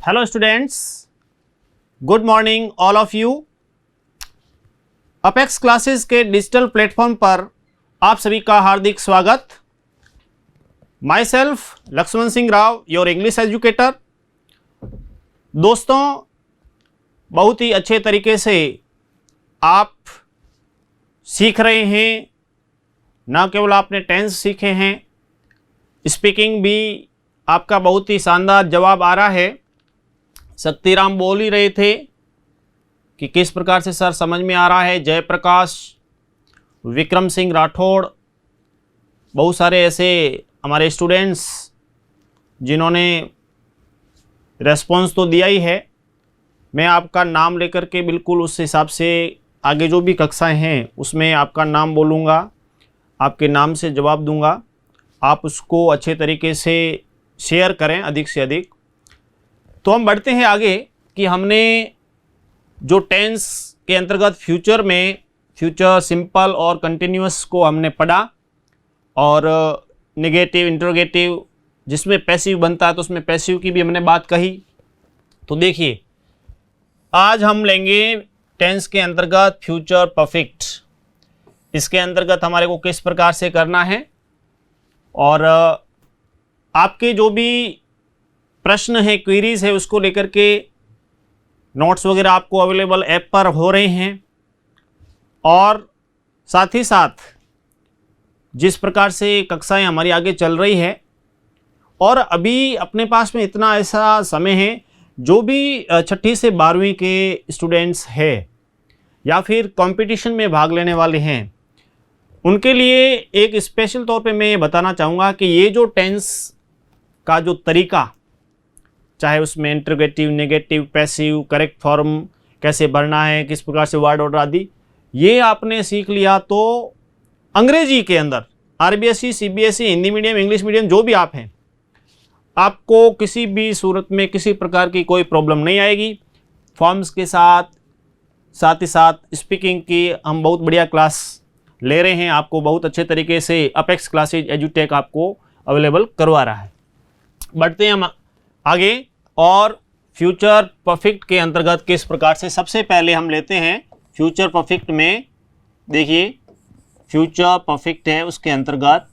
Hello students, good morning all of you. Apex classes के digital platform पर आप सभी का हार्दिक स्वागत। Myself Lakshman Singh Rao, your English educator. दोस्तों, बहुत ही अच्छे तरीके से आप सीख रहे हैं। न केवल आपने टेंस सीखे हैं, स्पीकिंग भी आपका बहुत ही शानदार जवाब आ रहा है। शक्तिराम बोल ही रहे थे कि किस प्रकार से सर समझ में आ रहा है। जयप्रकाश, विक्रम सिंह राठौड़, बहुत सारे ऐसे हमारे स्टूडेंट्स जिन्होंने रेस्पॉन्स तो दिया ही है। मैं आपका नाम लेकर के बिल्कुल उस हिसाब से आगे जो भी कक्षाएं हैं उसमें आपका नाम बोलूँगा, आपके नाम से जवाब दूंगा। आप उसको अच्छे तरीके से शेयर करें अधिक से अधिक। तो हम बढ़ते हैं आगे कि हमने जो टेंस के अंतर्गत फ्यूचर में फ्यूचर सिंपल और कंटिन्यूअस को हमने पढ़ा, और नेगेटिव इंटरोगेटिव जिसमें पैसिव बनता है तो उसमें पैसिव की भी हमने बात कही। तो देखिए, आज हम लेंगे टेंस के अंतर्गत फ्यूचर परफेक्ट। इसके अंतर्गत हमारे को किस प्रकार से करना है, और आपके जो भी प्रश्न है, क्वेरीज है, उसको लेकर के नोट्स वगैरह आपको अवेलेबल ऐप पर हो रहे हैं। और साथ ही साथ जिस प्रकार से कक्षाएं हमारी आगे चल रही है, और अभी अपने पास में इतना ऐसा समय है, जो भी 6ठी से 12वीं के स्टूडेंट्स है या फिर कंपटीशन में भाग लेने वाले हैं, उनके लिए एक स्पेशल तौर पे मैं ये बताना चाहूँगा कि ये जो टेंस का जो तरीका, चाहे उसमें interrogative, negative, passive, correct form कैसे भरना है, किस प्रकार से वर्ड ऑर्डर आदि, ये आपने सीख लिया तो अंग्रेजी के अंदर RBSE, CBSE, Hindi medium, English medium जो भी आप हैं, आपको किसी भी सूरत में किसी प्रकार की कोई प्रॉब्लम नहीं आएगी। फॉर्म्स के साथ ही साथ स्पीकिंग की हम बहुत बढ़िया क्लास ले रहे हैं। आपको बहुत अच्छे तरीके से अपेक्स क्लासेज एजुटेक आपको अवेलेबल करवा रहा है। बढ़ते हैं हम आगे, और फ्यूचर परफेक्ट के अंतर्गत किस प्रकार से, सबसे पहले हम लेते हैं फ्यूचर परफेक्ट में। देखिए, फ्यूचर परफेक्ट है, उसके अंतर्गत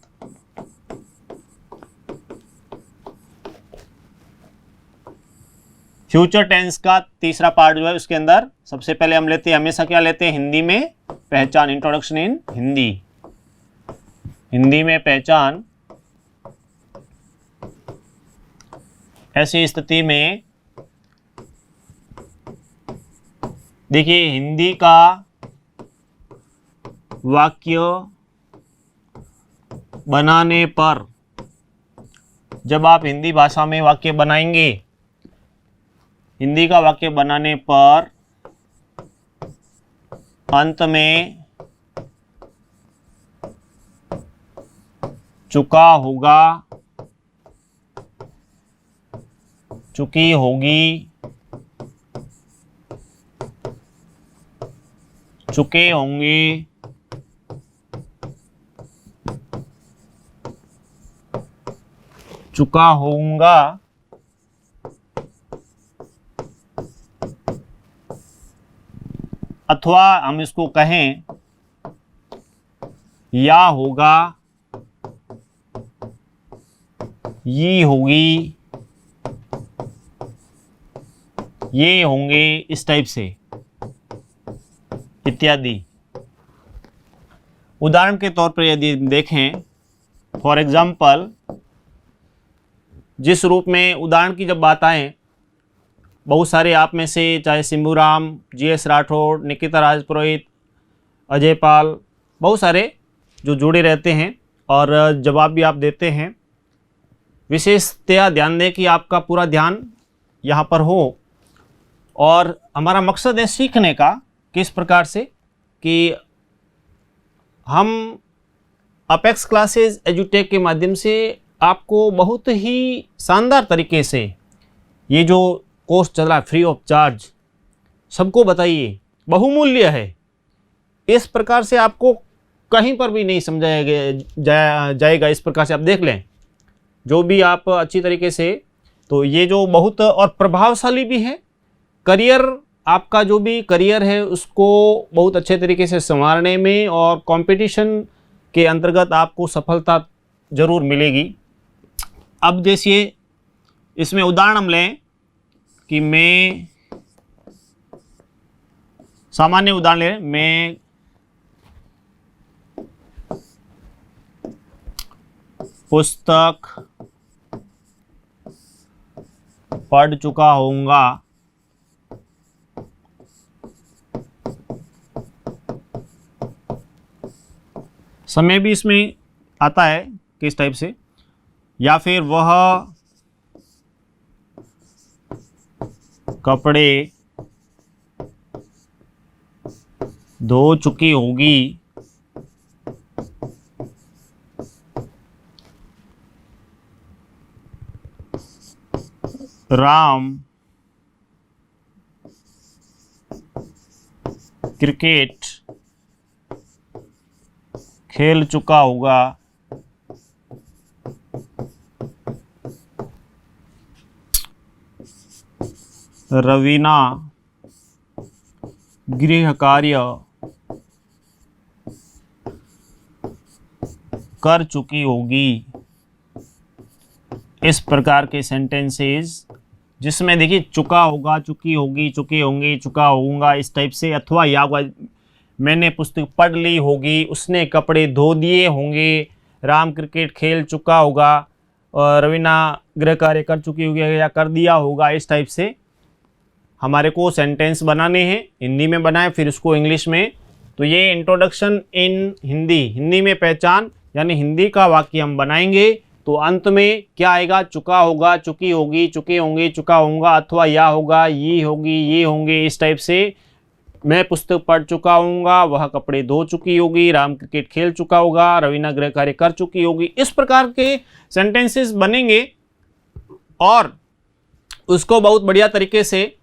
फ्यूचर टेंस का तीसरा पार्ट जो है, उसके अंदर सबसे पहले हम लेते हैं, हमेशा क्या लेते हैं, हिंदी में पहचान, इंट्रोडक्शन इन हिंदी। हिंदी में पहचान। ऐसी स्थिति में देखिए, हिंदी का वाक्य बनाने पर, जब आप हिंदी भाषा में वाक्य बनाएंगे, हिंदी का वाक्य बनाने पर अंत में चुका होगा, चुकी होगी, चुके होंगे, चुका होऊंगा, अथवा हम इसको कहें या होगा, ये होगी, ये होंगे, इस टाइप से इत्यादि। उदाहरण के तौर पर यदि देखें, फॉर एग्जाम्पल, जिस रूप में उदाहरण की जब बात आए, बहुत सारे आप में से चाहे सिंबूराम, जीएस राठौड़, निकिता राजपुरोहित, अजय पाल, बहुत सारे जो जुड़े रहते हैं और जवाब भी आप देते हैं। विशेषतया ध्यान दें कि आपका पूरा ध्यान यहाँ पर हो, और हमारा मकसद है सीखने का, किस प्रकार से कि हम अपेक्स क्लासेज एजुटेक के माध्यम से आपको बहुत ही शानदार तरीके से ये जो कोर्स चल रहा है फ्री ऑफ चार्ज, सबको बताइए, बहुमूल्य है। इस प्रकार से आपको कहीं पर भी नहीं समझाया जाएगा। इस प्रकार से आप देख लें, जो भी आप अच्छी तरीके से तो ये जो बहुत और प्रभावशाली भी है। करियर, आपका जो भी करियर है उसको बहुत अच्छे तरीके से संवारने में और कंपटीशन के अंतर्गत आपको सफलता ज़रूर मिलेगी। अब जैसे इसमें उदाहरण हम लें कि मैं सामान्य उदाहरण लें, मैं पुस्तक पढ़ चुका होऊंगा। समय भी इसमें आता है किस टाइप से, या फिर वह कपड़े धो चुकी होगी। राम क्रिकेट खेल चुका होगा। रवीना गृह कार्य कर चुकी होगी। इस प्रकार के सेंटेंसेस जिसमें देखिए चुका होगा, चुकी होगी, चुके होंगे, चुका होऊंगा, इस टाइप से, अथवा या होगा मैंने पुस्तक पढ़ ली होगी, उसने कपड़े धो दिए होंगे, राम क्रिकेट खेल चुका होगा, और रवीना गृह कार्य कर चुकी होगी या कर दिया होगा। इस टाइप से हमारे को सेंटेंस बनाने हैं, हिंदी में बनाए फिर उसको इंग्लिश में। तो ये इंट्रोडक्शन इन हिंदी, हिंदी में पहचान यानी हिंदी का वाक्य हम बनाएंगे तो अंत में क्या आएगा, चुका होगा, चुकी होगी, चुके होंगे, चुका होऊंगा, अथवा या होगा, ये होगी, ये होंगे। इस टाइप से मैं पुस्तक पढ़ चुका होऊंगा, वह कपड़े धो चुकी होगी, राम क्रिकेट खेल चुका होगा, रवीना गृह कार्य कर चुकी होगी। इस प्रकार के सेंटेंसेस बनेंगे और उसको बहुत बढ़िया तरीके से,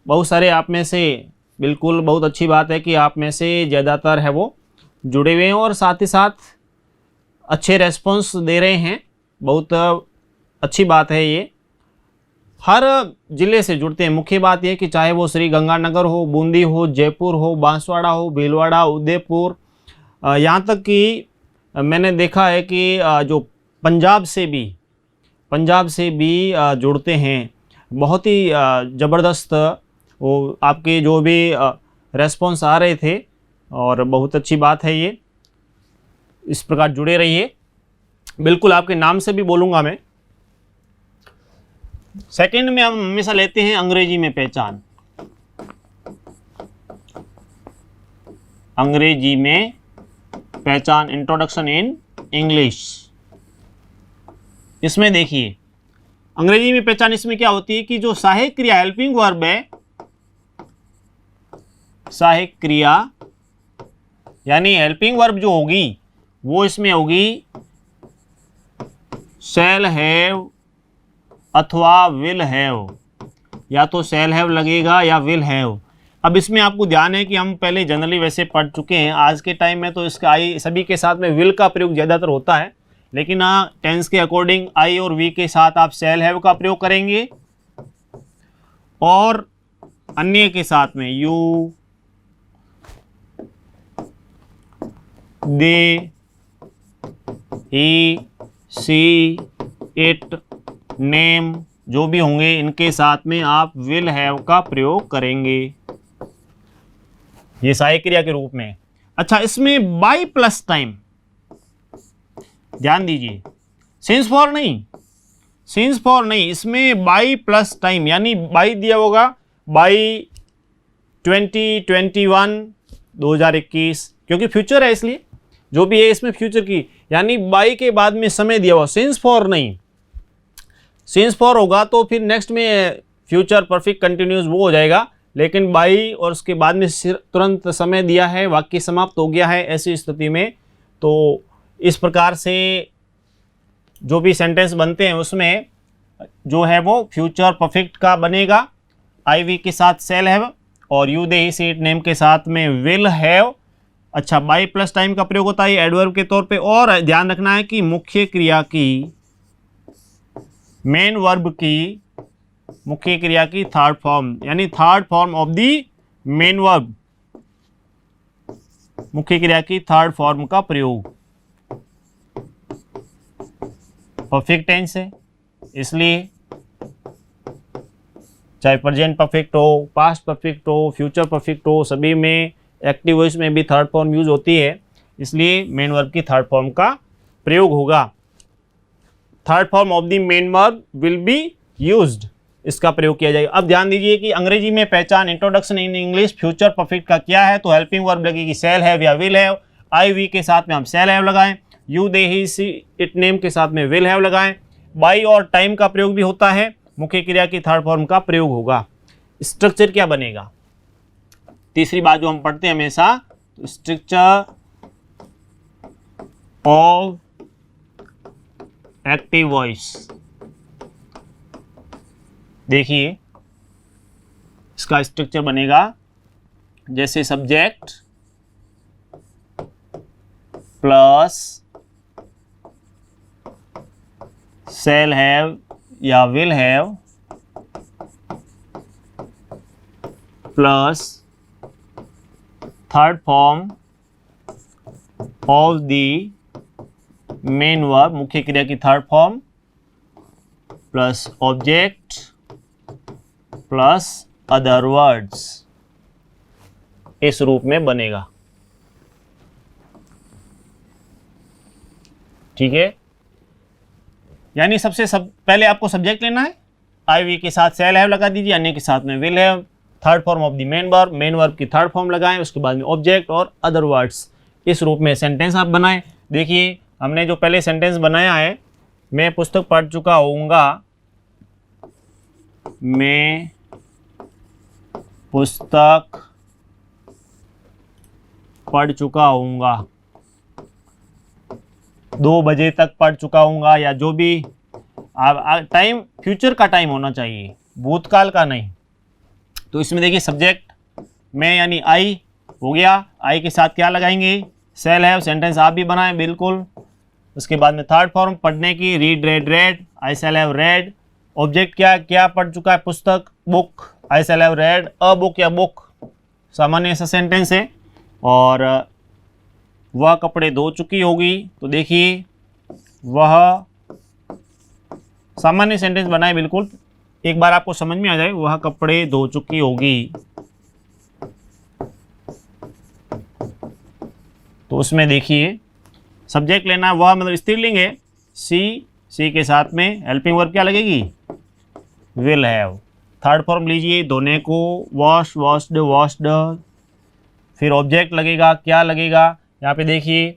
बहुत सारे आप में से, बिल्कुल बहुत अच्छी बात है कि आप में से ज़्यादातर है वो जुड़े हुए हैं और साथ ही साथ अच्छे रेस्पॉन्स दे रहे हैं। बहुत अच्छी बात है ये। हर ज़िले से जुड़ते हैं। मुख्य बात यह कि चाहे वो श्री गंगानगर हो, बूंदी हो, जयपुर हो, बांसवाड़ा हो, भीलवाड़ा, उदयपुर, यहाँ तक कि मैंने देखा है कि जो पंजाब से भी जुड़ते हैं। बहुत ही ज़बरदस्त वो आपके जो भी रेस्पॉन्स आ रहे थे और बहुत अच्छी बात है ये। इस प्रकार जुड़े रहिए। बिल्कुल आपके नाम से भी बोलूँगा मैं। सेकंड में हम हमेशा लेते हैं अंग्रेजी में पहचान। अंग्रेजी में पहचान, इंट्रोडक्शन इन इंग्लिश। इसमें देखिए अंग्रेजी में पहचान, इसमें क्या होती है कि जो सहायक क्रिया हेल्पिंग वर्ब है, सहायक क्रिया यानी हेल्पिंग वर्ब जो होगी वो इसमें होगी शैल हैव अथवा विल हैव, या तो शैल हैव लगेगा या विल हैव। अब इसमें आपको ध्यान है कि हम पहले जनरली वैसे पढ़ चुके हैं। आज के टाइम में तो इसका आई सभी के साथ में विल का प्रयोग ज़्यादातर होता है, लेकिन टेंस के अकॉर्डिंग आई और वी के साथ आप शैल हैव का प्रयोग करेंगे और अन्य के साथ में you, they, he, she, it, name जो भी होंगे इनके साथ में आप विल हैव का प्रयोग करेंगे, ये सहायक क्रिया के रूप में। अच्छा, इसमें बाय प्लस टाइम ध्यान दीजिए, सिंस फॉर नहीं, इसमें बाय प्लस टाइम यानी बाय दिया होगा बाय 2021 2021, क्योंकि फ्यूचर है इसलिए जो भी है इसमें फ्यूचर की, यानी बाय के बाद में समय दिया हुआ। सिंस फॉर नहीं, सिंस फॉर होगा तो फिर नेक्स्ट में फ्यूचर परफेक्ट कंटिन्यूस वो हो जाएगा, लेकिन बाई और उसके बाद में तुरंत समय दिया है, वाक्य समाप्त हो गया है, ऐसी स्थिति में तो इस प्रकार से जो भी सेंटेंस बनते हैं उसमें जो है वो फ्यूचर परफेक्ट का बनेगा। आई वी के साथ शैल हैव और you, they, he, she, it, name के साथ में विल हैव। अच्छा, बाई प्लस टाइम का प्रयोग होता है एडवर्ब के तौर पे। और ध्यान रखना है कि मुख्य क्रिया की मेन वर्ब की मुख्य क्रिया की थर्ड फॉर्म, यानी third form of the main verb, मुख्य क्रिया की थर्ड फॉर्म का प्रयोग। परफेक्ट टेंस है, इसलिए चाहे प्रेजेंट परफेक्ट हो, पास्ट परफेक्ट हो, फ्यूचर परफेक्ट हो, सभी में एक्टिव वॉइस में भी थर्ड फॉर्म यूज होती है, इसलिए मेन वर्ब की थर्ड फॉर्म का प्रयोग होगा। Third form of the main verb will be used, इसका प्रयोग किया जाएगा। अब ध्यान दीजिए कि अंग्रेजी में पहचान, introduction in English future perfect का क्या है, तो हेल्पिंग वर्ब लगेगी शैल हैव या विल हैव। आई वी के साथ में हम शैल हैव लगाएं, you they he she it name के साथ में विल हैव लगाएं। बाई और टाइम का प्रयोग भी होता है, मुख्य क्रिया की थर्ड फॉर्म का प्रयोग होगा। स्ट्रक्चर क्या बनेगा, तीसरी बात जो हम पढ़ते हैं हमेशा, तो स्ट्रक्चर ऑफ एक्टिव वॉइस। देखिए इसका स्ट्रक्चर बनेगा जैसे सब्जेक्ट प्लस शैल हैव या will have plus third form of the main verb, मुख्य क्रिया की third form, plus object plus other words, इस रूप में बनेगा। ठीक है, यानी पहले आपको सब्जेक्ट लेना है, आई वी के साथ शैल हैव लगा दीजिए, अन्य के साथ में will have, third form of the main verb की थर्ड फॉर्म लगाएं, उसके बाद में ऑब्जेक्ट और अदर वर्ड्स, इस रूप में सेंटेंस आप बनाएं। देखिए हमने जो पहले सेंटेंस बनाया है, मैं पुस्तक पढ़ चुका होऊंगा, मैं पुस्तक पढ़ चुका होऊंगा, 2 बजे तक पढ़ चुका होऊंगा, या जो भी टाइम फ्यूचर का टाइम होना चाहिए, भूतकाल का नहीं। तो इसमें देखिए सब्जेक्ट मैं यानी आई हो गया, आई के साथ क्या लगाएंगे, शैल हैव, सेंटेंस आप भी बनाएं बिल्कुल। उसके बाद में थर्ड फॉर्म पढ़ने की, read red red, I shall have read. Object क्या पढ़ चुका है, पुस्तक book, I shall have read a book या बुक, सामान्य सा सेंटेंस है। और वह कपड़े धो चुकी होगी, तो देखिए वह, सामान्य सेंटेंस बनाए बिल्कुल, एक बार आपको समझ में आ जाए, वह कपड़े धो चुकी होगी, तो उसमें देखिए सब्जेक्ट लेना, वह मतलब स्त्रीलिंग है, सी के साथ में हेल्पिंग वर्ब क्या लगेगी, विल हैव। थर्ड फॉर्म लीजिए, धोने को वॉश वॉश्ड वॉश्ड, फिर ऑब्जेक्ट लगेगा, क्या लगेगा, यहाँ पे देखिए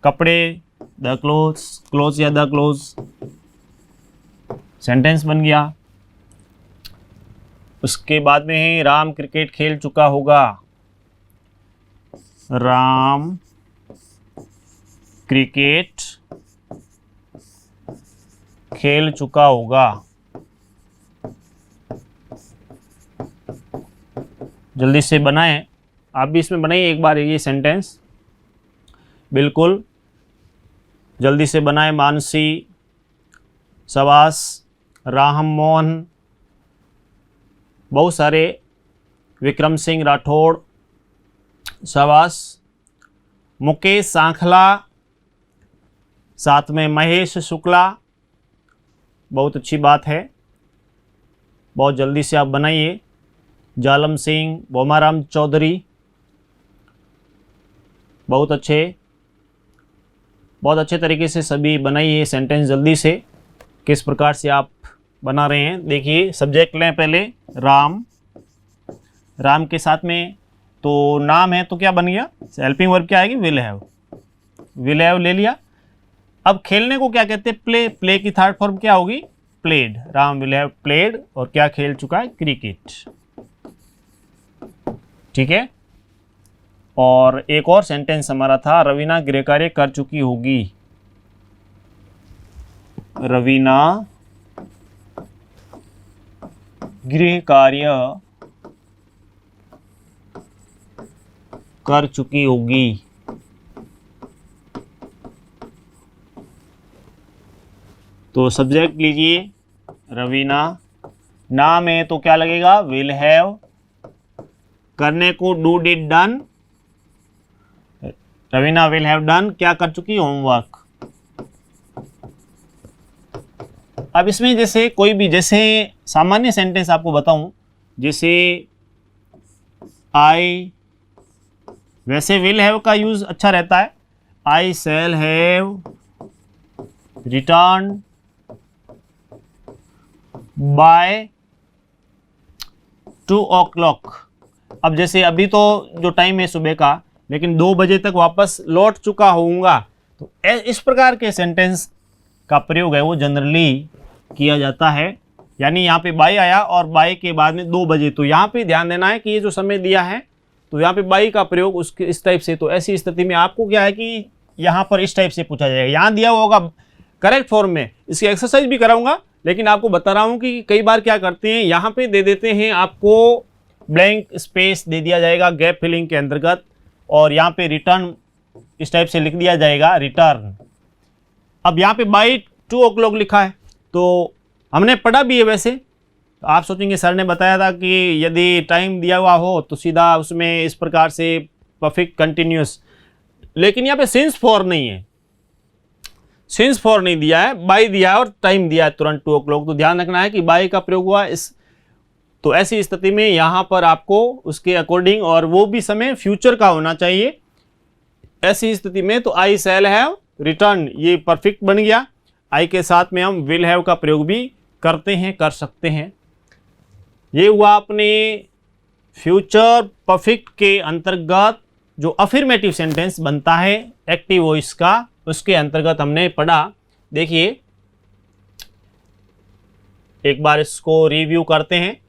कपड़े, द क्लोथ्स या द क्लोथ्स, सेंटेंस बन गया। उसके बाद में है राम क्रिकेट खेल चुका होगा, राम क्रिकेट खेल चुका होगा। जल्दी से बनाएं, आप भी इसमें बनाइए एक बार ये सेंटेंस, बिल्कुल जल्दी से बनाएं। मानसी, सवास, राम मोहन, बहुत सारे, विक्रम सिंह राठौड़, सवास, मुकेश सांखला, साथ में महेश शुक्ला, बहुत अच्छी बात है, बहुत जल्दी से आप बनाइए। जालम सिंह, बोमाराम चौधरी, बहुत अच्छे तरीके से सभी बनाइए सेंटेंस जल्दी से। किस प्रकार से आप बना रहे हैं देखिए, सब्जेक्ट लें पहले, राम के साथ में तो नाम है, तो क्या बन गया, हेल्पिंग वर्ब क्या आएगी, विल हैव ले लिया। अब खेलने को क्या कहते हैं, प्ले की थर्ड फॉर्म क्या होगी, played, Ram will have played, और क्या खेल चुका है, क्रिकेट। ठीक है, और एक और सेंटेंस हमारा था, रवीना गृह कार्य कर चुकी होगी, रवीना गृह कार्य कर चुकी होगी। तो सब्जेक्ट लीजिए, रवीना, नाम है तो क्या लगेगा, विल हैव, करने को do did done, Raveena will have done, क्या कर चुकी, होमवर्क। अब इसमें जैसे कोई भी, जैसे सामान्य सेंटेंस आपको बताऊं, जैसे आई, वैसे विल हैव का यूज अच्छा रहता है, I shall have return by 2 o'clock। अब जैसे अभी तो जो टाइम है सुबह का, लेकिन 2 बजे तक वापस लौट चुका होऊंगा, तो इस प्रकार के सेंटेंस का प्रयोग है वो जनरली किया जाता है। यानी यहाँ पे बाई आया और बाई के बाद में 2 बजे, तो यहाँ पे ध्यान देना है कि ये जो समय दिया है तो यहाँ पे बाई का प्रयोग उसके इस टाइप से, तो ऐसी स्थिति में आपको क्या है कि यहाँ पर इस टाइप से पूछा जाएगा। यहाँ दिया हुआ होगा करेक्ट फॉर्म में, इसकी एक्सरसाइज भी कराऊंगा, लेकिन आपको बता रहा हूँ कि कई बार क्या करते हैं, यहाँ पे दे देते हैं आपको ब्लैंक स्पेस दे दिया जाएगा गैप फिलिंग के अंतर्गत, और यहाँ पे रिटर्न इस टाइप से लिख दिया जाएगा रिटर्न। अब यहाँ पे बाई 2 o'clock लिखा है, तो हमने पढ़ा भी है वैसे, आप सोचेंगे सर ने बताया था कि यदि टाइम दिया हुआ हो तो सीधा उसमें इस प्रकार से परफेक्ट कंटिन्यूस, लेकिन यहाँ पे सिंस फॉर नहीं है, सिंस फॉर नहीं दिया है, बाई दिया है और टाइम दिया है तुरंत 2 o'clock, तो ध्यान रखना है कि बाई का प्रयोग हुआ इस, तो ऐसी स्थिति में यहाँ पर आपको उसके अकॉर्डिंग, और वो भी समय फ्यूचर का होना चाहिए। ऐसी स्थिति में तो आई शैल हैव रिटर्न, ये परफेक्ट बन गया। आई के साथ में हम विल हैव का प्रयोग भी करते हैं, कर सकते हैं। ये हुआ अपने फ्यूचर परफेक्ट के अंतर्गत जो अफर्मेटिव सेंटेंस बनता है एक्टिव वॉइस का, उसके अंतर्गत हमने पढ़ा। देखिए एक बार इसको रिव्यू करते हैं।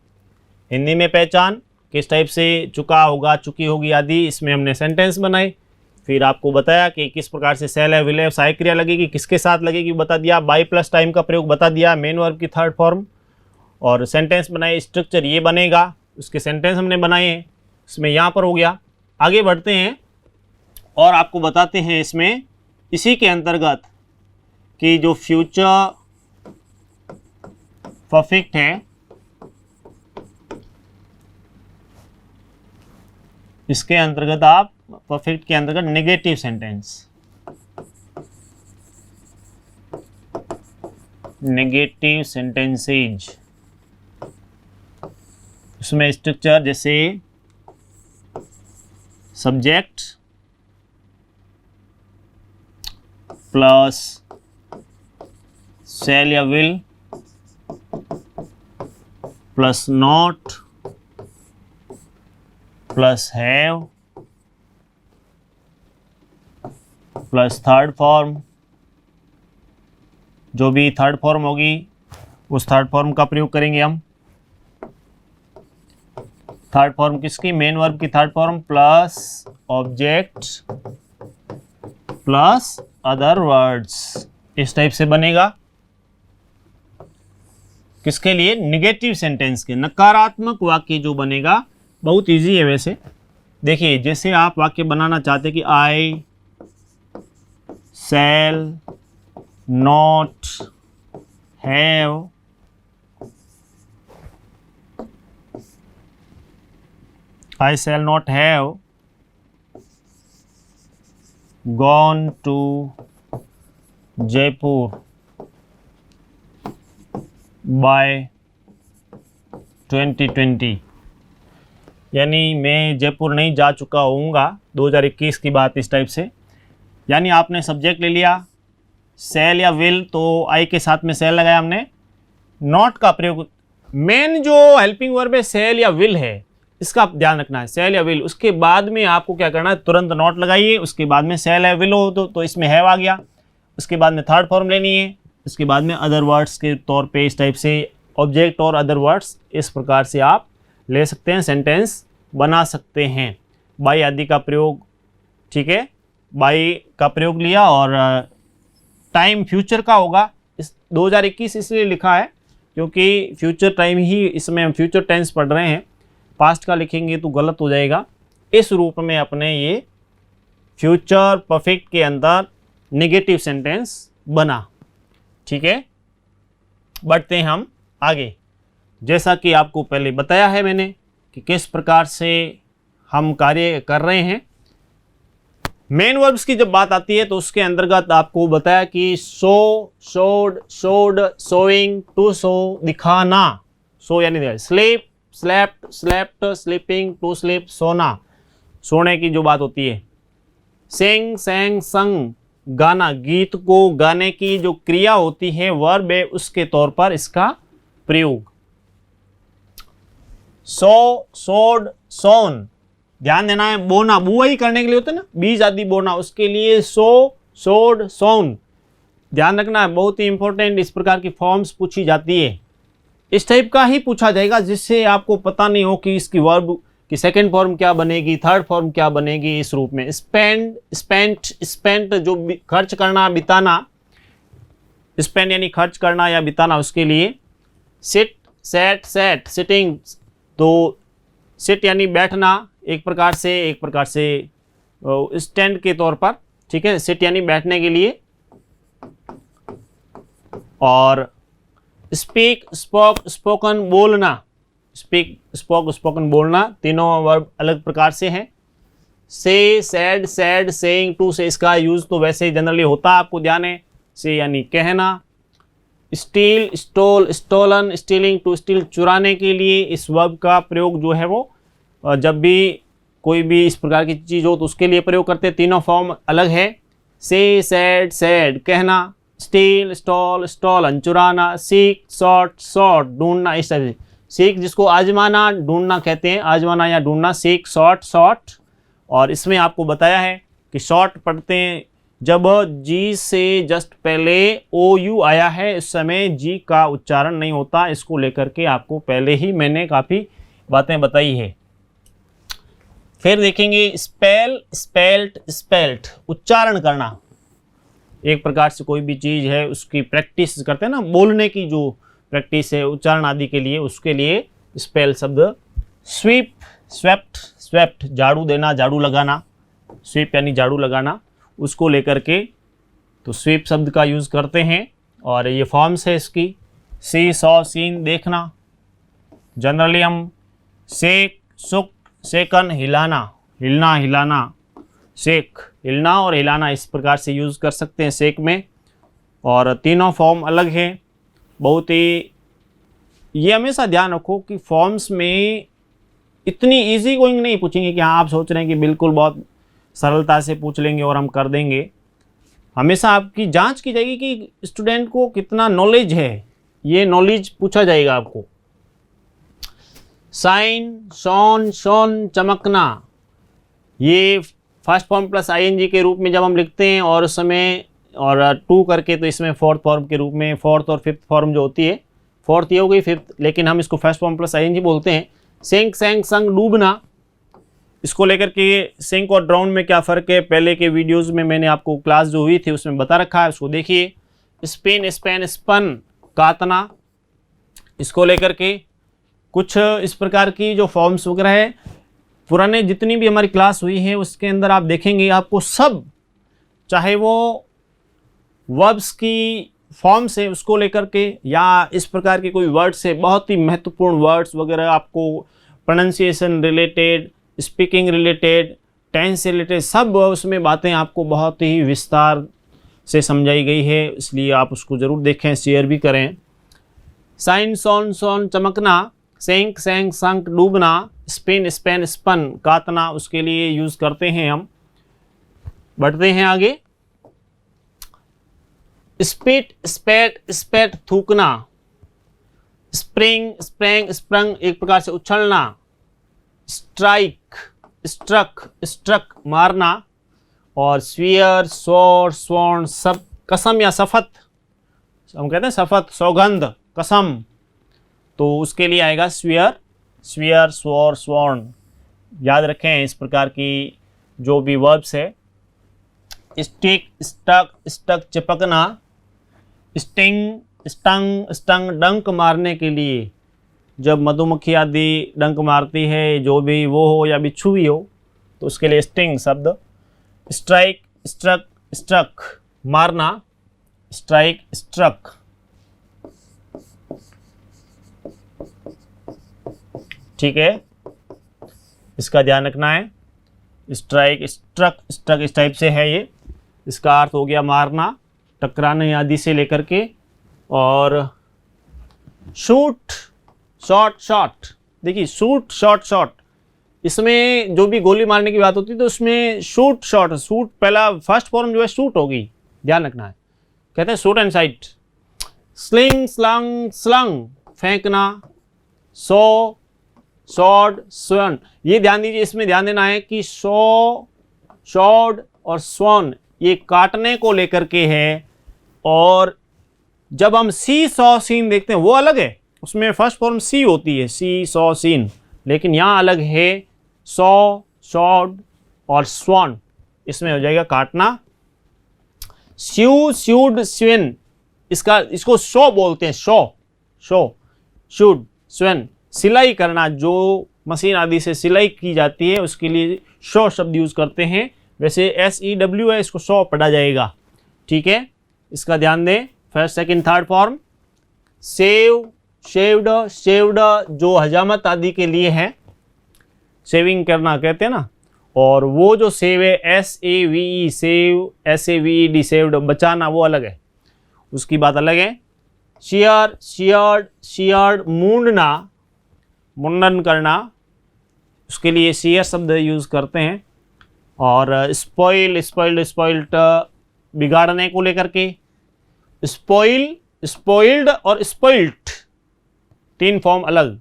हिंदी में पहचान किस टाइप से, चुका होगा, चुकी होगी आदि, इसमें हमने सेंटेंस बनाए। फिर आपको बताया कि किस प्रकार से सेल है, विल है, सहायक क्रिया लगेगी, किसके साथ लगेगी बता दिया, बाई प्लस टाइम का प्रयोग बता दिया, मेन वर्ब की थर्ड फॉर्म, और सेंटेंस बनाए। स्ट्रक्चर ये बनेगा, उसके सेंटेंस हमने बनाए हैं, इसमें यहाँ पर हो गया। आगे बढ़ते हैं और आपको बताते हैं इसमें इसी के अंतर्गत कि जो फ्यूचर परफेक्ट है, इसके अंतर्गत आप परफेक्ट के अंतर्गत नेगेटिव सेंटेंस, नेगेटिव सेंटेंसेज, उसमें स्ट्रक्चर जैसे सब्जेक्ट प्लस शैल या will plus not plus have plus third form, जो भी थर्ड फॉर्म होगी उस थर्ड फॉर्म का प्रयोग करेंगे हम। थर्ड फॉर्म किसकी, मेन वर्ब की third form plus object plus other words, इस टाइप से बनेगा। किसके लिए, नेगेटिव सेंटेंस के, नकारात्मक वाक्य जो बनेगा। बहुत इजी है वैसे। देखिए जैसे आप वाक्य बनाना चाहते कि I shall not have I shall not have gone to Jaipur by 2020, यानी मैं जयपुर नहीं जा चुका होऊंगा 2021 की बात, इस टाइप से। यानी आपने सब्जेक्ट ले लिया सेल या विल, तो आई के साथ में सेल लगाया हमने। नॉट का प्रयोग, मेन जो हेल्पिंग वर्ब है सेल या विल है, इसका आप ध्यान रखना है, सेल या विल। उसके बाद में आपको क्या करना है, तुरंत नॉट लगाइए, उसके बाद में सेल है विल हो तो इसमें हैव आ गया, उसके बाद में थर्ड फॉर्म लेनी है, उसके बाद में अदर वर्ड्स के तौर पे इस टाइप से ऑब्जेक्ट और अदर वर्ड्स, इस प्रकार से आप ले सकते हैं, सेंटेंस बना सकते हैं। बाई आदि का प्रयोग, ठीक है, बाई का प्रयोग लिया, और टाइम फ्यूचर का होगा। इस 2021 इसलिए लिखा है क्योंकि फ्यूचर टाइम ही, इसमें हम फ्यूचर टेंस पढ़ रहे हैं, पास्ट का लिखेंगे तो गलत हो जाएगा। इस रूप में अपने ये फ्यूचर परफेक्ट के अंदर नेगेटिव सेंटेंस बना। ठीक है, बढ़ते हैं हम आगे, जैसा कि आपको पहले बताया है मैंने कि किस प्रकार से हम कार्य कर रहे हैं। मेन वर्ब्स की जब बात आती है तो उसके अंतर्गत आपको बताया कि show, showed, showed, showing, to show, दिखाना, सो यानी sleep, slept, slept, sleeping, to sleep, सोना, सोने की जो बात होती है। सिंग, सेंग, संग, गाना, गीत को गाने की जो क्रिया होती है, वर्ब है, उसके तौर पर इसका प्रयोग। सो, सोड, सोन, ध्यान देना है, बोना, बुआई करने के लिए होता है ना, बीज आदि बोना, उसके लिए सो, सोड, सोन, ध्यान रखना है, बहुत ही इंपॉर्टेंट। इस प्रकार की फॉर्म्स पूछी जाती है, इस टाइप का ही पूछा जाएगा जिससे आपको पता नहीं हो कि इसकी वर्ब की सेकंड फॉर्म क्या बनेगी, थर्ड फॉर्म क्या बनेगी। इस रूप में स्पेंड, स्पेंट, स्पेंट जो खर्च करना, बिताना, स्पेंड यानी खर्च करना या बिताना, उसके लिए सिट, सेट, सेट, सिटिंग, तो सिट यानी बैठना, एक प्रकार से स्टैंड के तौर पर, ठीक है, सिट यानी बैठने के लिए। और स्पीक, स्पोक, स्पोकन, बोलना, स्पीक, स्पोक, स्पोकन, बोलना, तीनों वर्ब अलग प्रकार से हैं। से, सैड, सैड, सेइंग, टू से, इसका यूज तो वैसे जनरली होता है, आपको ध्यान है, से यानी कहना। Steal, stole, stolen, stealing, to steal, चुराने के लिए इस वर्ब का प्रयोग जो है वो जब भी कोई भी इस प्रकार की चीज़ हो तो उसके लिए प्रयोग करते हैं। तीनों फॉर्म अलग है। से, सैड, सैड, कहना, स्टील, स्टॉल, स्टॉलन, चुराना, सीक, सॉर्ट, सॉर्ट, ढूंढना, इस तरह से। सीक जिसको आजमाना, ढूंढना कहते हैं, आजमाना या ढूंढना, सीक, सॉर्ट, सॉर्ट। और इसमें आपको बताया है कि शॉर्ट पढ़ते हैं जब जी से जस्ट पहले ओ यू आया है, इस समय जी का उच्चारण नहीं होता। इसको लेकर के आपको पहले ही मैंने काफ़ी बातें बताई है। फिर देखेंगे स्पेल, स्पेल्ट, स्पेल्ट, उच्चारण करना, एक प्रकार से कोई भी चीज़ है उसकी प्रैक्टिस करते हैं ना, बोलने की जो प्रैक्टिस है उच्चारण आदि के लिए, उसके लिए स्पेल शब्द। स्वीप, स्वेप्ट, स्वेप्ट, झाड़ू देना, झाड़ू लगाना, स्वीप यानी झाड़ू लगाना, उसको लेकर के तो स्वीप शब्द का यूज़ करते हैं। और ये फॉर्म्स है इसकी। सी, सॉ, सीन, देखना, जनरली हम सेक, सुक, सेकन, हिलाना, हिलना, हिलाना, सेक, हिलना और हिलाना, इस प्रकार से यूज़ कर सकते हैं सेक में। और तीनों फॉर्म अलग हैं, बहुत ही, ये हमेशा ध्यान रखो कि फॉर्म्स में इतनी इजी गोइंग नहीं पूछेंगे कि हाँ आप सोच रहे हैं कि बिल्कुल बहुत सरलता से पूछ लेंगे और हम कर देंगे। हमेशा आपकी जांच की जाएगी कि स्टूडेंट को कितना नॉलेज है, ये नॉलेज पूछा जाएगा आपको। साइन, शॉन, शॉन, चमकना, ये फर्स्ट फॉर्म प्लस आईएनजी के रूप में जब हम लिखते हैं और उस समय और टू करके, तो इसमें फोर्थ फॉर्म के रूप में, फोर्थ और फिफ्थ फॉर्म जो होती है, फोर्थ ये हो गई, फिफ्थ, लेकिन हम इसको फर्स्ट फॉर्म प्लस आईएनजी बोलते हैं। सिंक, सैंग, संग, डूबना, इसको लेकर के सिंक और ड्राउन में क्या फ़र्क है, पहले के वीडियोज़ में मैंने आपको क्लास जो हुई थी उसमें बता रखा है, उसको देखिए। स्पिन, स्पैन, स्पन, काटना, इसको लेकर के कुछ इस प्रकार की जो फॉर्म्स वगैरह है, पुराने जितनी भी हमारी क्लास हुई है उसके अंदर आप देखेंगे आपको सब, चाहे वो वर्ब्स की फॉर्म्स है उसको लेकर के या इस प्रकार के कोई वर्ड्स है, बहुत ही महत्वपूर्ण वर्ड्स वगैरह, आपको pronunciation related, speaking related, tense से रिलेटेड, सब उसमें बातें आपको बहुत ही विस्तार से समझाई गई है, इसलिए आप उसको ज़रूर देखें, शेयर भी करें। साइन, सॉन, सॉन, चमकना, सेंक, सेंक, संक, डूबना, स्पिन, स्पेन, स्पन, काटना, उसके लिए यूज़ करते हैं हम। बढ़ते हैं आगे। स्पिट, स्पेट, स्पेट, थूकना, स्प्रिंग, स्प्रेंग, स्प्रंग, एक प्रकार से उछलना, स्ट्राइक, स्ट्रक, स्ट्रक, मारना, और स्वीयर, स्वॉर, स्वॉर्न, सब, कसम या शपथ, हम कहते हैं शपथ, सौगंध, कसम, तो उसके लिए आएगा स्वीयर, स्वीयर, स्वॉर, स्वॉर्न। याद रखें इस प्रकार की जो भी वर्ब्स है। स्टिक, स्टक, स्टक, चिपकना, स्टिंग, स्टंग, स्टंग, डंक मारने के लिए, जब मधुमक्खी आदि डंक मारती है, जो भी वो हो या बिच्छू भी हो, तो उसके लिए स्टिंग शब्द। स्ट्राइक, स्ट्रक, स्ट्रक, मारना, स्ट्राइक, स्ट्रक। ठीक है, इसका ध्यान रखना है। स्ट्राइक, स्ट्रक, स्ट्रक इस टाइप से है ये। इसका अर्थ हो गया मारना, टकराने आदि से लेकर के। और शूट, शॉट, शॉट, देखिए शूट, शॉट, शॉट, इसमें जो भी गोली मारने की बात होती है तो उसमें शूट, शॉट, शूट पहला फर्स्ट फॉर्म जो है शूट होगी, ध्यान रखना है। कहते हैं shoot and site. Sling, slung, slung फेंकना, सो, शॉट, स्वॉन, ये ध्यान दीजिए, इसमें ध्यान देना है कि सो, शॉट और स्वॉन ये काटने को लेकर के है। और जब हम सी सॉ सीन देखते हैं वो अलग है, उसमें फर्स्ट फॉर्म सी होती है, सी सॉ सीन, लेकिन यहाँ अलग है सॉ, शॉट और स्वॉन, इसमें हो जाएगा काटना। स्यू, स्यूड, स्विन, इसको शो बोलते हैं, शो, शो, शूड, स्विन, सिलाई करना, जो मशीन आदि से सिलाई की जाती है उसके लिए शो शब्द यूज करते हैं। वैसे SEW है, इसको शो पढ़ा जाएगा, ठीक है, इसका ध्यान दें। First, second, third form. Save, shaved, shaved जो हजामत आदि के लिए है, सेविंग करना कहते हैं ना। और वो जो सेव है SAVE, सेव, SAVED, सेव्ड बचाना, वो अलग है, उसकी बात अलग है। शियर, शियर्ड, शियर्ड मूंडना, मुंडन करना, उसके लिए शियर शब्द यूज करते हैं। और स्पॉइल, स्पॉइल्ड, स्पॉइल्ड बिगाड़ने को लेकर के। स्पॉइल, स्पॉइल्ड और स्पॉइल्ड तीन फॉर्म अलग।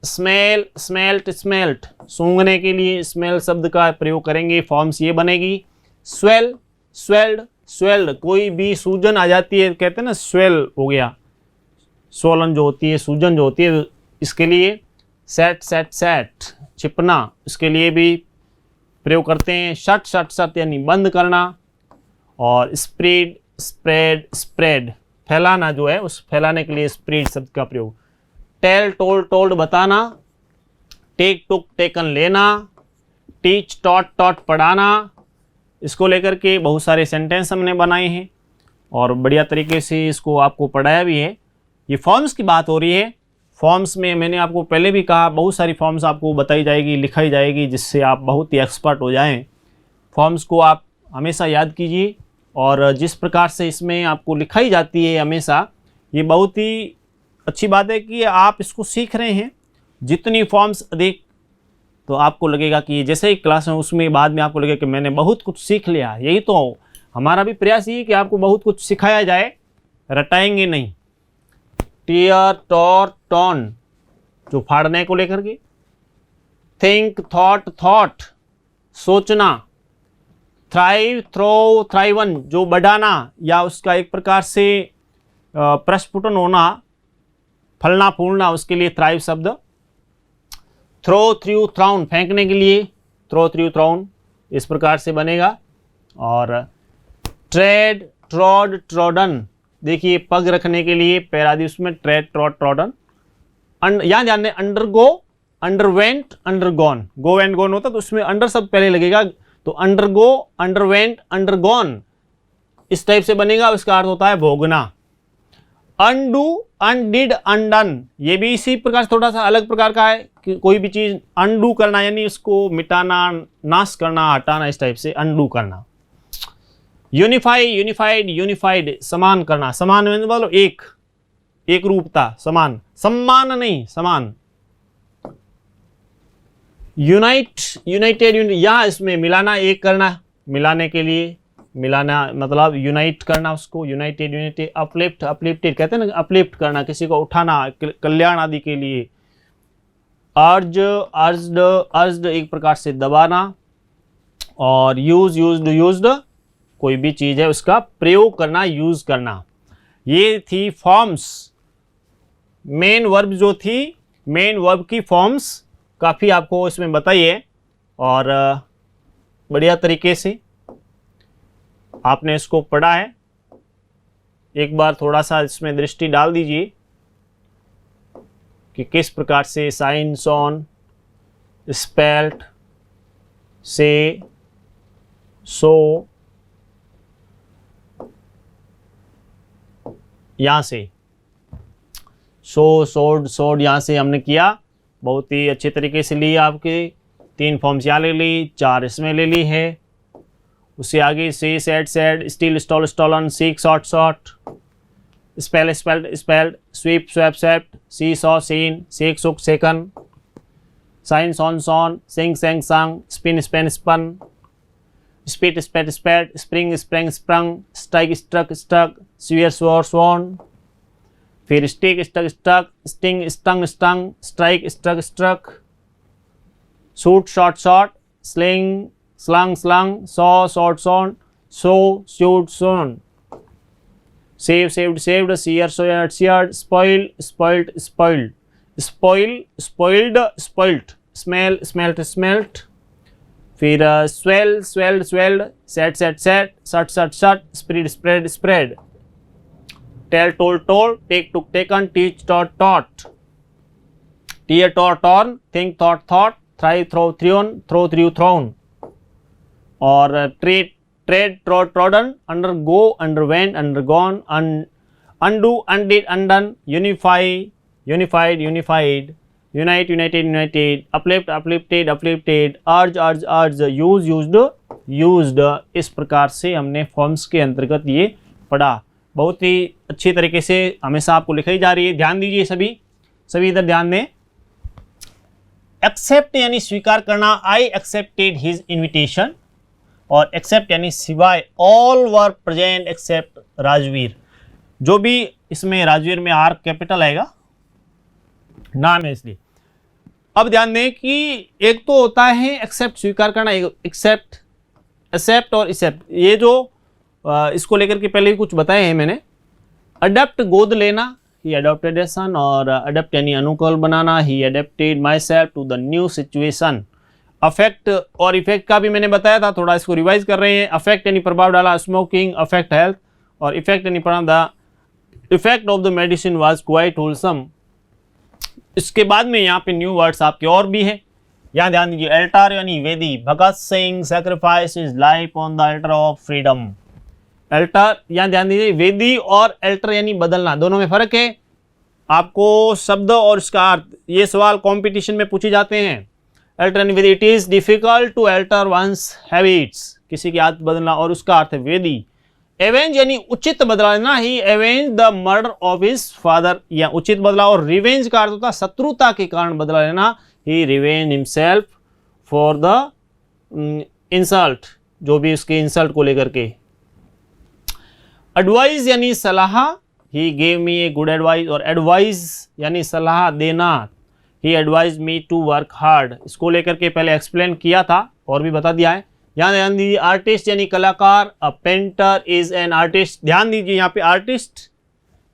स्मेल, स्मेल्ट, स्मेल्ट सूंघने के लिए स्मेल शब्द का प्रयोग करेंगे, फॉर्म्स ये बनेगी। स्वेल, स्वेल्ड, स्वेल्ड कोई भी सूजन आ जाती है, कहते हैं ना स्वेल हो गया, सोलन जो होती है, सूजन जो होती है, इसके लिए। सेट, सेट, सेट छिपना, इसके लिए भी प्रयोग करते हैं। शट, शट, शट यानी बंद करना। और स्प्रेड, स्प्रेड, स्प्रेड फैलाना जो है, उस फैलाने के लिए स्प्रेड शब्द का प्रयोग। टेल, टोल्ड, टोल्ड बताना। टेक, टुक, टेकन लेना। टीच, टॉट, टॉट पढ़ाना, इसको लेकर के बहुत सारे सेंटेंस हमने बनाए हैं और बढ़िया तरीके से इसको आपको पढ़ाया भी है। ये फॉर्म्स की बात हो रही है। फॉर्म्स में मैंने आपको पहले भी कहा, बहुत सारी फॉर्म्स आपको बताई जाएगी, लिखाई जाएगी, जिससे आप बहुत ही एक्सपर्ट हो जाएं। फॉर्म्स को आप हमेशा याद कीजिए, और जिस प्रकार से इसमें आपको लिखाई जाती है हमेशा, ये बहुत ही अच्छी बात है कि आप इसको सीख रहे हैं। जितनी फॉर्म्स अधिक, तो आपको लगेगा कि जैसे ही क्लास है उसमें बाद में आपको लगेगा कि मैंने बहुत कुछ सीख लिया। यही तो हमारा भी प्रयास ये है कि आपको बहुत कुछ सिखाया जाए, रटाएंगे नहीं। टीयर, टॉर, टॉन जो फाड़ने को लेकर के। थिंक, थॉट, थॉट सोचना। थ्राइव, थ्रो, थ्राइवन जो बढ़ाना या उसका एक प्रकार से प्रस्फुटन होना, फलना फूलना, उसके लिए थ्राइव शब्द। थ्रो, थ्रू, थ्राउन फेंकने के लिए थ्रो, थ्रू, थ्राउन इस प्रकार से बनेगा। और ट्रेड, ट्रॉड, ट्रॉडन, देखिए पग रखने के लिए पैरादी उसमें ट्रेड, ट्रॉड, ट्रॉडन। यहाँ ध्यान दें, undergo, underwent, undergone, go and gone होता तो उसमें अंडर शब्द पहले लगेगा, तो अंडरगो, अंडरवेंट, अंडरगॉन इस टाइप से बनेगा। उसका अर्थ होता है भोगना। अनडू, अनडिड, अनडन, ये भी इसी प्रकार थोड़ा सा अलग प्रकार का है कि कोई भी चीज अनडू करना यानी उसको मिटाना, नाश करना, हटाना, इस टाइप से अनडू करना। यूनिफाई, यूनिफाइड, यूनिफाइड समान करना, समान में बोलो एक, एक रूपता, समान, सम्मान नहीं, समान। यूनाइट, यूनाइटेड, यहां इसमें मिलाना, एक करना, मिलाने के लिए, मिलाना मतलब यूनाइट करना उसको, यूनाइटेड, यूनाइटेड। अपलिफ्ट, अपलिफ्टेड कहते हैं ना, अपलिफ्ट करना, किसी को उठाना, कल्याण आदि के लिए। अर्ज, अर्ज्ड, अर्ज्ड एक प्रकार से दबाना। और यूज, यूज्ड, यूज्ड कोई भी चीज है उसका प्रयोग करना, यूज करना। ये थी फॉर्म्स। मेन वर्ब जो थी, मेन वर्ब की फॉर्म्स काफ़ी आपको इसमें बताइए, और बढ़िया तरीके से आपने इसको पढ़ा है। एक बार थोड़ा सा इसमें दृष्टि डाल दीजिए कि किस प्रकार से साइन, सॉन, स्पेल्ट, से, सो, यहाँ से सो, सोड, सोड यहाँ से हमने किया, बहुत ही अच्छे तरीके से ली आपके 3 फॉर्म्स यहाँ ले ली, 4 इसमें ले ली है। उससे आगे say said said, steal stole stolen, seek sought sought, spell spelled spelled, sweep swept swept, see saw seen, shake shook shaken, shine shone shone, sing sang sung, spin span spun, spit spat spat, spring spring sprung, strike struck struck, swear swore sworn, फिर stick stuck stuck, sting stung stung, strike struck struck, shoot shot shot, sling slung slung, saw shot sawn, sow shoot sown, save saved saved, shear sheared sheared, spoil spoiled spoiled, spoil spoiled spoiled, smell smelt smelt, फिर swell swelled swelled, set set set, shut shut shut, spread spread spread, tell told told, take took taken, teach taught taught, tear tore torn, think thought thought, thrive throve thriven, throw threw thrown, और tread tread trod trodden, undergo underwent undergone, undo undid undone, unify unified unified, unite united united, uplift uplifted uplifted, urge urge urge, use used used। इस प्रकार से हमने forms के अंतर्गत ये पढ़ा। बहुत ही अच्छी तरीके से हमेशा आपको लिखाई जा रही है। ध्यान दीजिए सभी इधर ध्यान दें। एक्सेप्ट यानी स्वीकार करना, आई एक्सेप्टेड हिज इन्विटेशन, और एक्सेप्ट यानी सिवाय, all were present except Rajveer. जो भी इसमें राजवीर में आर कैपिटल आएगा, नाम है इसलिए। अब ध्यान दें कि एक तो होता है एक्सेप्ट स्वीकार करना, एक्सेप्ट एक्सेप्ट और एक्सेप्ट, ये जो इसको लेकर के पहले ही कुछ बताए हैं मैंने। अडेप्ट गोद लेना, ही अडॉप्टेड ए सन, और अडेप्ट यानी अनुकूल बनाना, ही adapted myself to the new situation. Affect और इफेक्ट का भी मैंने बताया था, थोड़ा इसको रिवाइज कर रहे हैं। अफेक्ट यानी प्रभाव डाला, स्मोकिंग अफेक्ट हेल्थ, और इफेक्ट यानी प्रभाव the effect of the medicine was quite wholesome. इसके बाद में यहाँ पे न्यू वर्ड्स आपके और भी हैं, यहाँ ध्यान दीजिए। अल्टर यानी वेदी, Bhagat Singh sacrifice his life on the altar of freedom. Altar, यहाँ ध्यान दीजिए, वेदी और अल्टर यानी बदलना, दोनों में फर्क है। आपको शब्द और इसका अर्थ, ये सवाल कंपटीशन में पूछे जाते हैं। अल्टर यानी वेदी, it is difficult to alter one's habits, किसी की आदत बदलना, और उसका अर्थ है वेदी। एवेंज यानी उचित बदलाना, he avenge the murder of his father, या उचित बदला। और रिवेंज का अर्थ होता है शत्रुता के कारण बदला लेना, he revenge himself for the insult, जो भी उसके इंसल्ट को लेकर के। एडवाइज यानी सलाह, he gave me a good advice, और एडवाइज यानी सलाह देना, he advise me to work hard. इसको लेकर के पहले एक्सप्लेन किया था और भी बता दिया है। यहाँ ध्यान दीजिए, आर्टिस्ट यानी कलाकार, a painter is an artist. ध्यान दीजिए यहाँ पे आर्टिस्ट,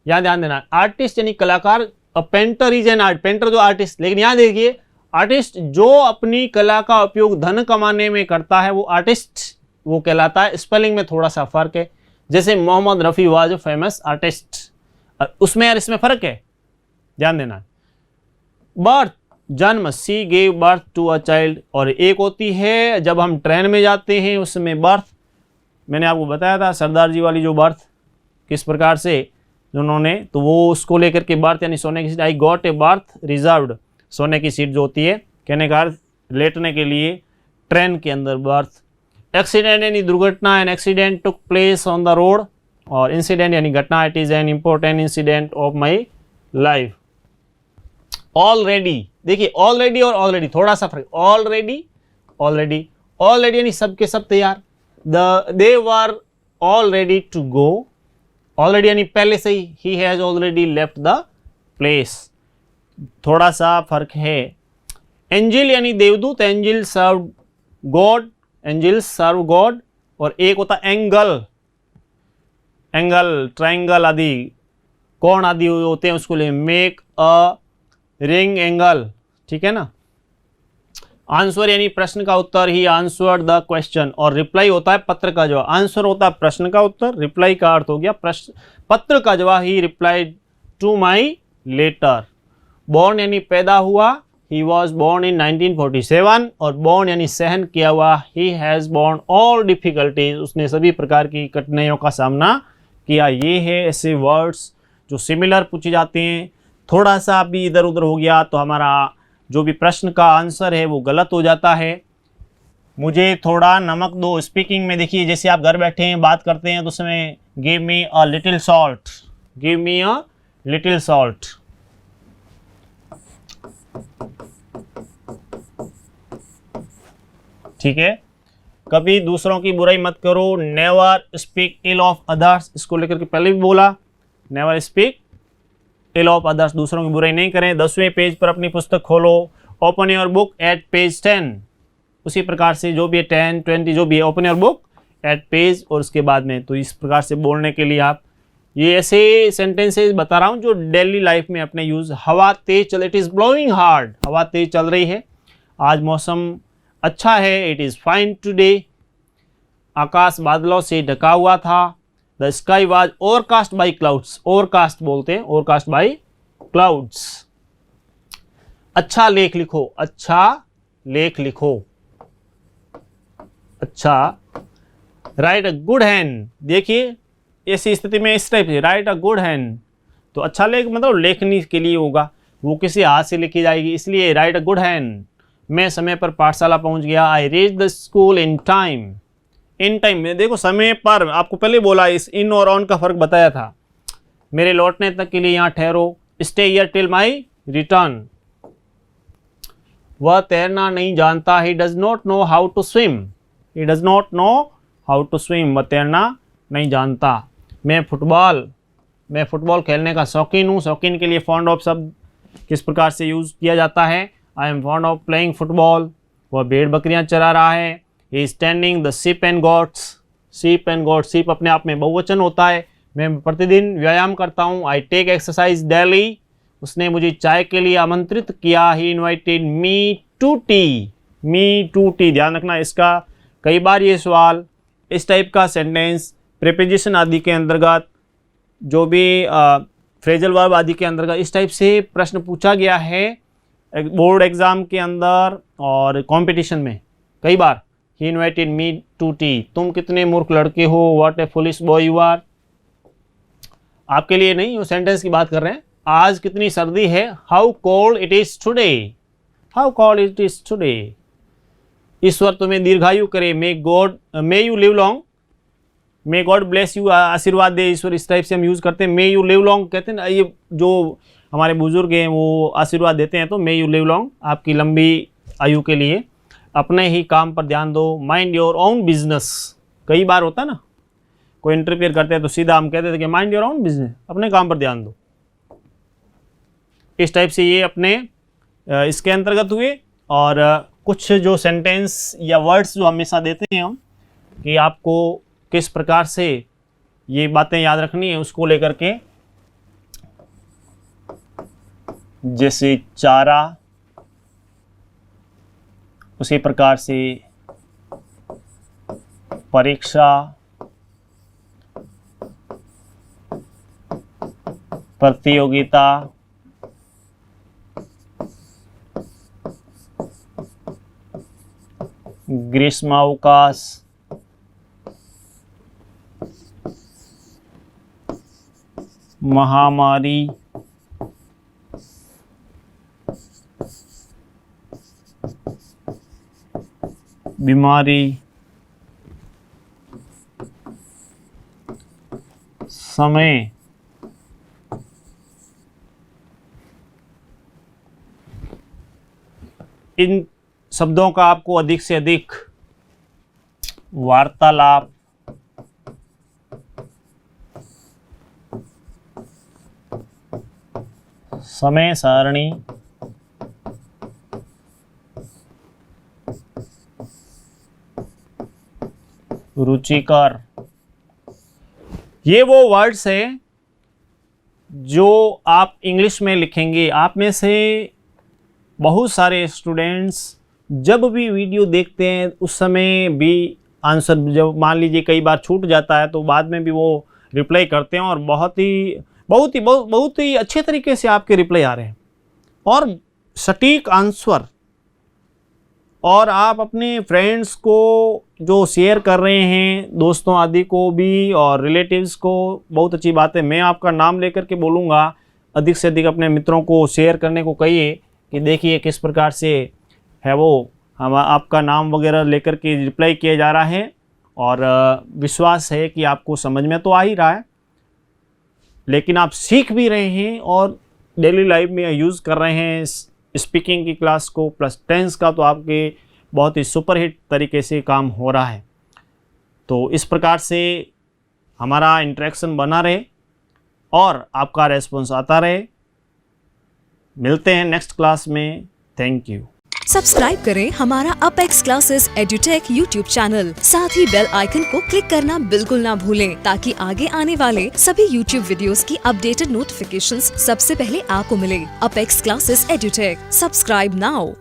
यहाँ ध्यान देना, आर्टिस्ट यानी कलाकार, a painter is an art, painter जो आर्टिस्ट। लेकिन यहाँ देखिए, आर्टिस्ट जो अपनी कला का उपयोग धन कमाने में करता है वो आर्टिस्ट वो कहलाता है। स्पेलिंग में थोड़ा सा फर्क है, जैसे Mohammed Rafi was famous artist, उसमें और इसमें फर्क है, ध्यान देना। बर्थ जन्म, she gave birth to a child, और एक होती है जब हम ट्रेन में जाते हैं उसमें बर्थ, मैंने आपको बताया था सरदार जी वाली जो बर्थ किस प्रकार से उन्होंने, तो वो उसको लेकर के बर्थ यानी सोने की seat, I got a birth reserved, सोने की सीट जो होती है, कहने का अर्थ लेटने के लिए ट्रेन के अंदर बर्थ। एक्सीडेंट यानी दुर्घटना, an accident took place on the road, और इंसिडेंट यानी घटना, it is an important incident of my life. Already, देखिए ऑलरेडी और ऑलरेडी थोड़ा सा फर्क। ऑलरेडी ऑलरेडी ऑलरेडी यानी सब के सब तैयार, they were all ready to go. Already यानी पहले से ही has already left the place, थोड़ा सा फर्क है। एंजिल यानी देवदूत, angel serve God, angel serve God. और एक होता एंगल, एंगल ट्राइंगल आदि कोण आदि होते हैं, उसको ले मेक अ रिंग एंगल, ठीक है ना। आंसर यानी प्रश्न का उत्तर, ही आंसर्ड द क्वेश्चन। और रिप्लाई होता है पत्र का जवाब। आंसर होता है प्रश्न का उत्तर, रिप्लाई का अर्थ हो गया प्रश्न पत्र का जवाब, he replied to my letter. Born यानी पैदा हुआ, ही वॉज बॉर्न इन 1947। और बॉर्न यानी सहन किया हुआ, he has born all difficulties, उसने सभी प्रकार की कठिनाइयों का सामना किया। ये है ऐसे वर्ड्स जो सिमिलर पूछे जाते हैं। थोड़ा सा भी इधर उधर हो गया तो हमारा जो भी प्रश्न का आंसर है वो गलत हो जाता है। मुझे थोड़ा नमक दो। स्पीकिंग में देखिए, जैसे आप घर बैठे हैं बात करते हैं तो उसमें give me a little salt, give me a little salt. ठीक है। कभी दूसरों की बुराई मत करो। Never speak ill of others, इसको लेकर के पहले भी बोला, never speak ill of others, दूसरों की बुराई नहीं करें। 10वें पेज पर अपनी पुस्तक खोलो, open your book at page 10। उसी प्रकार से जो भी है 10, 20 जो भी है, open your book at page, और उसके बाद में तो इस प्रकार से बोलने के लिए आप ये ऐसे सेंटेंसेस बता रहा हूँ जो डेली लाइफ में अपने यूज। हवा तेज चल, इट इज़ ब्लोइंग हार्ड, हवा तेज चल रही है। आज मौसम अच्छा है, इट इज़ फाइन टुडे। आकाश बादलों से ढका हुआ था, the sky was overcast by clouds, overcast बोलते हैं, ओवरकास्ट बाई क्लाउड्स। अच्छा लेख लिखो, अच्छा लेख लिखो, अच्छा। राइट अ गुड हैंड, देखिए ऐसी स्थिति में इस टाइप से राइट अ गुड हैंड, तो अच्छा लेख मतलब लेखनी के लिए होगा, वो किसी हाथ से लिखी जाएगी, इसलिए राइट अ गुड हैंड। मैं समय पर पाठशाला पहुंच गया, I reach the school in time. In time में देखो समय पर, आपको पहले बोला, इस इन और ऑन का फर्क बताया था। मेरे लौटने तक के लिए यहाँ ठहरो, stay here till my return. वह तैरना नहीं जानता, he does not know how to swim, he does not know how to swim, वह तैरना नहीं जानता। मैं फुटबॉल खेलने का शौकीन हूँ। शौकीन के लिए फॉन्ड ऑफ शब्द किस प्रकार से यूज किया जाता है, I am fond of playing football. वह भेड़ बकरियां चरा रहा है, he is tending the sheep and goats, sheep and goats, sheep अपने आप में बहुवचन होता है। मैं प्रतिदिन व्यायाम करता हूँ, आई टेक एक्सरसाइज डेली। उसने मुझे चाय के लिए आमंत्रित किया, he invited me to tea, me to tea. ध्यान रखना इसका, कई बार ये सवाल इस टाइप का सेंटेंस प्रीपोजिशन आदि के अंतर्गत, जो भी फ्रेजल वर्ब आदि के अंतर्गत इस टाइप से प्रश्न पूछा गया है बोर्ड एग्जाम के अंदर और कंपटीशन में कई बार। He invited me to tea, तुम कितने मूर्ख लड़के हो, what a foolish boy you are. आपके लिए नहीं, वो सेंटेंस की बात कर रहे हैं। आज कितनी सर्दी है, how cold it is today, how cold it is today. ईश्वर तुम्हें दीर्घायु करे, may you live long, may God bless you, आशीर्वाद दे ईश्वर, इस टाइप से हम यूज़ करते हैं। मे यू लिव लॉन्ग कहते हैं ना, ये जो हमारे बुजुर्ग हैं वो आशीर्वाद देते हैं, तो मे यू लिव लॉन्ग, आपकी लंबी आयु के लिए। अपने ही काम पर ध्यान दो, माइंड योर ओन बिजनेस। कई बार होता है ना, कोई इंटरफेयर करते हैं तो सीधा हम कहते थे कि माइंड योर ओन बिजनेस, अपने काम पर ध्यान दो। इस टाइप से ये अपने इसके अंतर्गत हुए। और कुछ जो सेंटेंस या वर्ड्स जो हमेशा देते हैं हम कि आपको किस प्रकार से ये बातें याद रखनी है, उसको लेकर के, जैसे चारा, उसी प्रकार से परीक्षा, प्रतियोगिता, ग्रीष्मावकाश, महामारी, बीमारी, समय, इन शब्दों का आपको अधिक से अधिक वार्तालाप, समय सारणी, रुचिकर, ये वो वर्ड्स हैं जो आप इंग्लिश में लिखेंगे। आप में से बहुत सारे स्टूडेंट्स जब भी वीडियो देखते हैं उस समय भी आंसर, जब मान लीजिए कई बार छूट जाता है तो बाद में भी वो रिप्लाई करते हैं, और बहुत ही अच्छे तरीके से आपके रिप्लाई आ रहे हैं और सटीक आंसर। और आप अपने फ्रेंड्स को जो शेयर कर रहे हैं, दोस्तों आदि को भी और रिलेटिव्स को, बहुत अच्छी बात है। मैं आपका नाम लेकर के बोलूँगा, अधिक से अधिक अपने मित्रों को शेयर करने को कहिए, कि देखिए किस प्रकार से है वो हम आपका नाम वगैरह लेकर के रिप्लाई किया जा रहा है, और विश्वास है कि आपको समझ में तो आ ही रहा है, लेकिन आप सीख भी रहे हैं और डेली लाइफ में यूज़ कर रहे हैं स्पीकिंग की क्लास को, प्लस टेंस का तो आपके बहुत ही सुपरहिट तरीके से काम हो रहा है। तो इस प्रकार से हमारा इंटरेक्शन बना रहे और आपका रेस्पॉन्स आता रहे। मिलते हैं नेक्स्ट क्लास में। Thank you. सब्सक्राइब करें हमारा apex classes edutech YouTube channel, साथ ही बेल आइकन को क्लिक करना बिल्कुल ना भूलें, ताकि आगे आने वाले सभी यूट्यूब वीडियोस की अपडेटेड नोटिफिकेशंस सबसे पहले आपको मिले। Apex classes edutech, subscribe now.